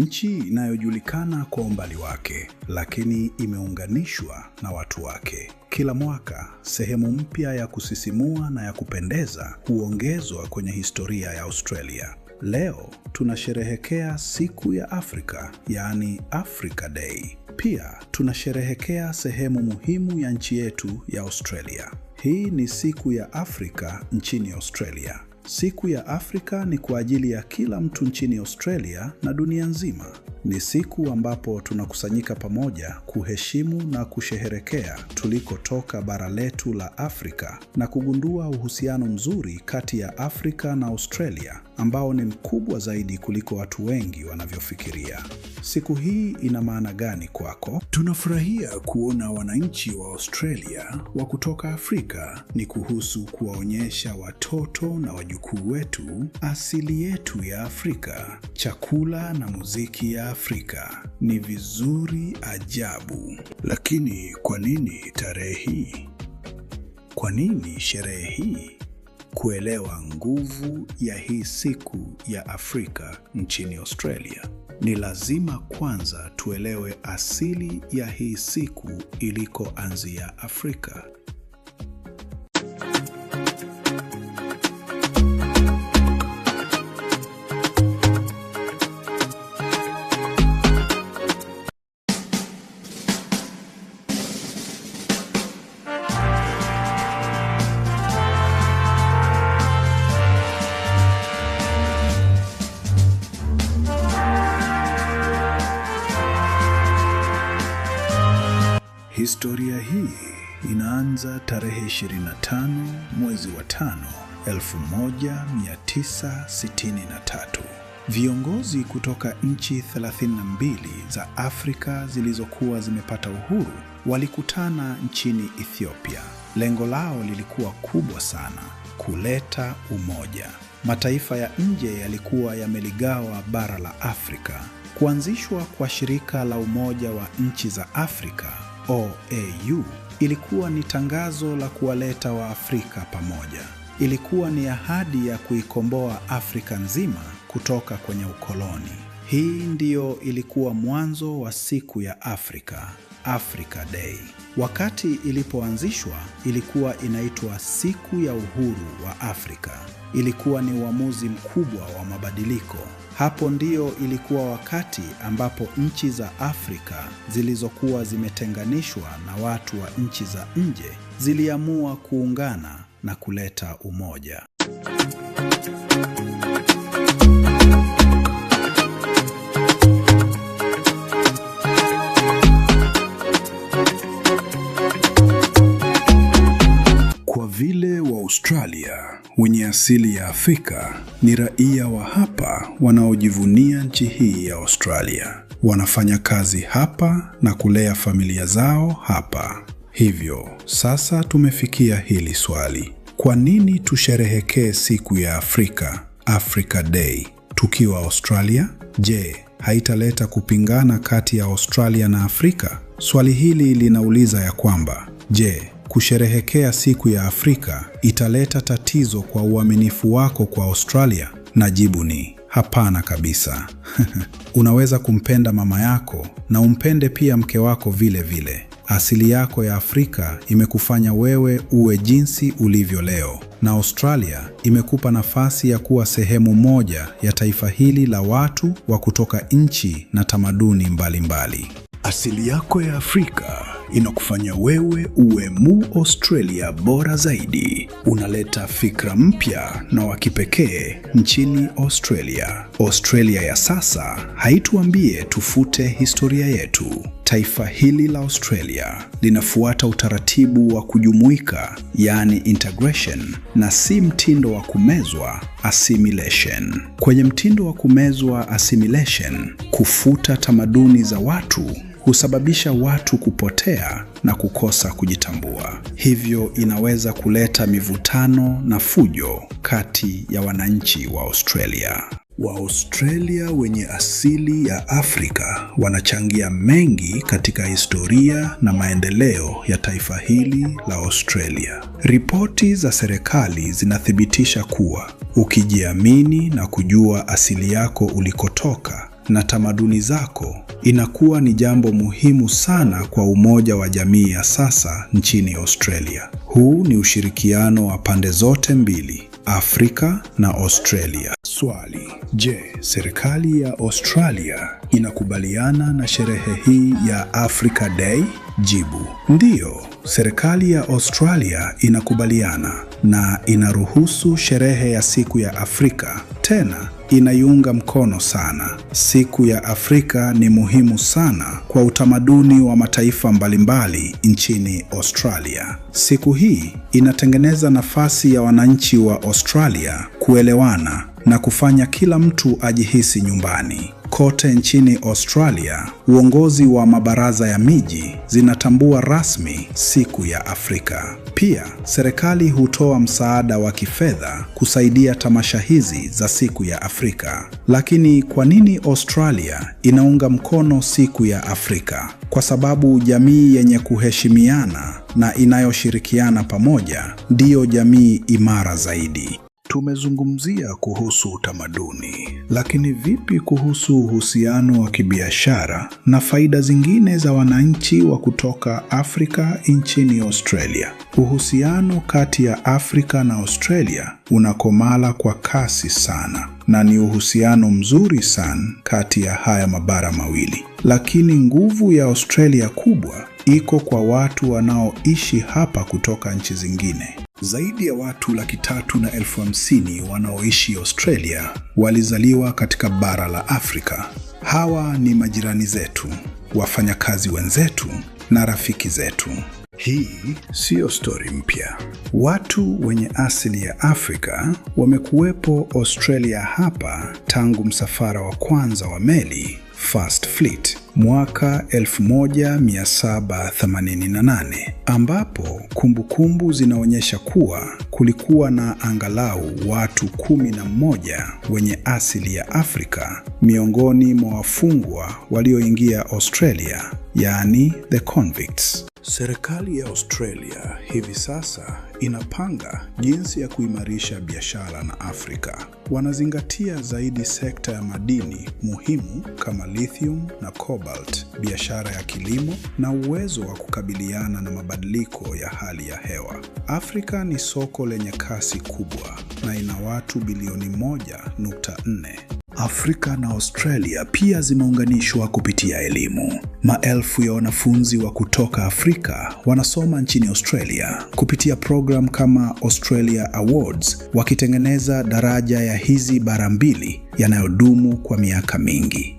nchi inayojulikana kwa umbali wake, lakini imeunganishwa na watu wake. Kila mwaka, sehemu mpya ya kusisimua na ya kupendeza huongezwa kwenye historia ya Australia. Leo tunasherehekea siku ya Afrika, yaani Africa Day. Pia tunasherehekea sehemu muhimu ya nchi yetu ya Australia. Hii ni siku ya Afrika nchini Australia. Siku ya Afrika ni kwa ajili ya kila mtu nchini Australia na dunia nzima. Ni siku ambapo tunakusanyika pamoja kuheshimu na kusherehekea tulikotoka bara letu la Afrika na kugundua uhusiano mzuri kati ya Afrika na Australia ambao ni mkubwa zaidi kuliko watu wengi wanavyofikiria. Siku hii ina maana gani kwako? Tunafurahia kuona wananchi wa Australia wa kutoka Afrika. Ni kuhusu kuwaonyesha watoto na wajukuu wetu asili yetu ya Afrika, chakula na muziki ya Afrika. Ni vizuri ajabu. Lakini kwa nini tarehe hii? Kwa nini sherehe hii? Kuelewa nguvu ya hii siku ya Afrika nchini Australia, ni lazima kwanza tuelewe asili ya hii siku ilikoanzia Afrika. Historia hii inaanza tarehe 25 mwezi wa 5, 1963. Viongozi kutoka nchi 32 za Afrika zilizokuwa zimepata uhuru walikutana nchini Ethiopia. Lengo lao lilikuwa kubwa sana: kuleta umoja. Mataifa ya nje yalikuwa yameligawa bara la Afrika. Kuanzishwa kwa shirika la Umoja wa Nchi za Afrika OAU ilikuwa ni tangazo la kuwaleta Waafrika pamoja. Ilikuwa ni ahadi ya kuikomboa Afrika nzima kutoka kwenye ukoloni. Hii ndiyo ilikuwa mwanzo wa siku ya Afrika, Africa Day. Wakati ilipoanzishwa, ilikuwa inaitwa siku ya uhuru wa Afrika. Ilikuwa ni uamuzi mkubwa wa mabadiliko. Hapo ndio ilikuwa wakati ambapo nchi za Afrika zilizokuwa zimetenganishwa na watu wa nchi za nje ziliamua kuungana na kuleta umoja. Kwa vile Waaustralia wenye asili ya Afrika ni raia wa hapa wanaojivunia nchi hii ya Australia. Wanafanya kazi hapa na kulea familia zao hapa. Hivyo, sasa tumefikia hili swali: kwa nini tusherehekee siku ya Afrika, Africa Day, tukiwa Australia? Je, haitaleta kupingana kati ya Australia na Afrika? Swali hili linauliza ya kwamba, je, kusherehekea siku ya Afrika italeta tatizo kwa uaminifu wako kwa Australia? Na jibu ni hapana kabisa. Unaweza kumpenda mama yako na umpende pia mke wako vile vile. Asili yako ya Afrika imekufanya wewe uwe jinsi ulivyo leo, na Australia imekupa nafasi ya kuwa sehemu moja ya taifa hili la watu wa kutoka nchi na tamaduni mbalimbali. Asili yako ya Afrika inakufanya wewe uwe Mu-Australia bora zaidi. Unaleta fikra mpya na wa kipekee nchini Australia. Australia ya sasa haituambie tufute historia yetu. Taifa hili la Australia linafuata utaratibu wa kujumuika, yani integration, na si mtindo wa kumezwa, assimilation. Kwenye mtindo wa kumezwa, assimilation, kufuta tamaduni za watu husababisha watu kupotea na kukosa kujitambua. Hivyo inaweza kuleta mivutano na fujo kati ya wananchi wa Australia. Waaustralia wenye asili ya Afrika wanachangia mengi katika historia na maendeleo ya taifa hili la Australia. Ripoti za serikali zinathibitisha kuwa ukijiamini na kujua asili yako ulikotoka na tamaduni zako inakuwa ni jambo muhimu sana kwa umoja wa jamii ya sasa nchini Australia. Huu ni ushirikiano wa pande zote mbili, Afrika na Australia. Swali: je, serikali ya Australia inakubaliana na sherehe hii ya Africa Day? Jibu: ndiyo, serikali ya Australia inakubaliana na inaruhusu sherehe ya siku ya Afrika. Tena inaiunga mkono sana. Siku ya Afrika ni muhimu sana kwa utamaduni wa mataifa mbalimbali nchini Australia. Siku hii inatengeneza nafasi ya wananchi wa Australia kuelewana na kufanya kila mtu ajihisi nyumbani. Kote nchini Australia, uongozi wa mabaraza ya miji zinatambua rasmi siku ya Afrika. Pia, serikali hutoa msaada wa kifedha kusaidia tamasha hizi za siku ya Afrika. Lakini kwa nini Australia inaunga mkono siku ya Afrika? Kwa sababu jamii yenye kuheshimiana na inayoshirikiana pamoja ndiyo jamii imara zaidi. Tumezungumzia kuhusu utamaduni, lakini vipi kuhusu uhusiano wa kibiashara na faida zingine za wananchi wa kutoka Afrika nchini Australia? Uhusiano kati ya Afrika na Australia unakomala kwa kasi sana, na ni uhusiano mzuri sana kati ya haya mabara mawili. Lakini nguvu ya Australia kubwa iko kwa watu wanaoishi hapa kutoka nchi zingine. Zaidi ya watu 350,000 wanaoishi Australia walizaliwa katika bara la Afrika. Hawa ni majirani zetu, wafanyakazi wenzetu na rafiki zetu. Hii siyo stori mpya. Watu wenye asili ya Afrika wamekuwepo Australia hapa tangu msafara wa kwanza wa meli, First Fleet, mwaka 1788, ambapo kumbukumbu zinaonyesha kuwa kulikuwa na angalau watu 11 wenye asili ya Afrika miongoni mwa wafungwa walioingia Australia, yaani the convicts. Serikali ya Australia hivi sasa inapanga jinsi ya kuimarisha biashara na Afrika. Wanazingatia zaidi sekta ya madini muhimu kama lithium na cobalt, biashara ya kilimo na uwezo wa kukabiliana na mabadiliko ya hali ya hewa. Afrika ni soko lenye kasi kubwa na ina watu bilioni 1.4. Afrika na Australia pia zimeunganishwa kupitia elimu. Maelfu ya wanafunzi wa kutoka Afrika wanasoma nchini Australia kupitia program kama Australia Awards, wakitengeneza daraja ya hizi bara mbili yanayodumu kwa miaka mingi.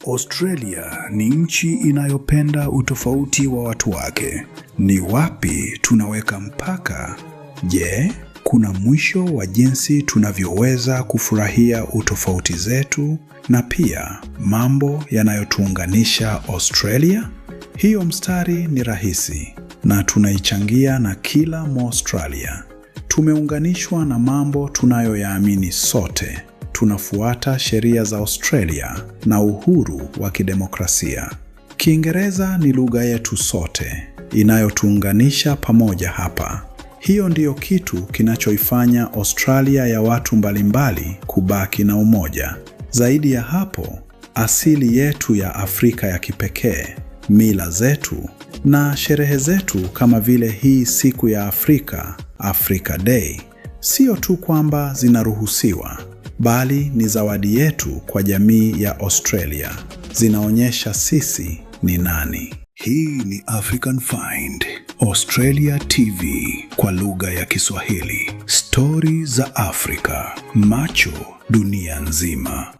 Australia ni nchi inayopenda utofauti wa watu wake. Ni wapi tunaweka mpaka? Je, kuna mwisho wa jinsi tunavyoweza kufurahia utofauti zetu na pia mambo yanayotuunganisha Australia? Hiyo mstari ni rahisi na tunaichangia na kila Mwaustralia. Tumeunganishwa na mambo tunayoyaamini sote. Tunafuata sheria za Australia na uhuru wa kidemokrasia. Kiingereza ni lugha yetu sote, inayotuunganisha pamoja hapa. Hiyo ndiyo kitu kinachoifanya Australia ya watu mbalimbali kubaki na umoja. Zaidi ya hapo, asili yetu ya Afrika ya kipekee, mila zetu na sherehe zetu kama vile hii siku ya Afrika, Africa Day, sio tu kwamba zinaruhusiwa, bali ni zawadi yetu kwa jamii ya Australia. Zinaonyesha sisi ni nani. Hii ni African Find, Australia TV kwa lugha ya Kiswahili. Stori za Afrika, macho dunia nzima.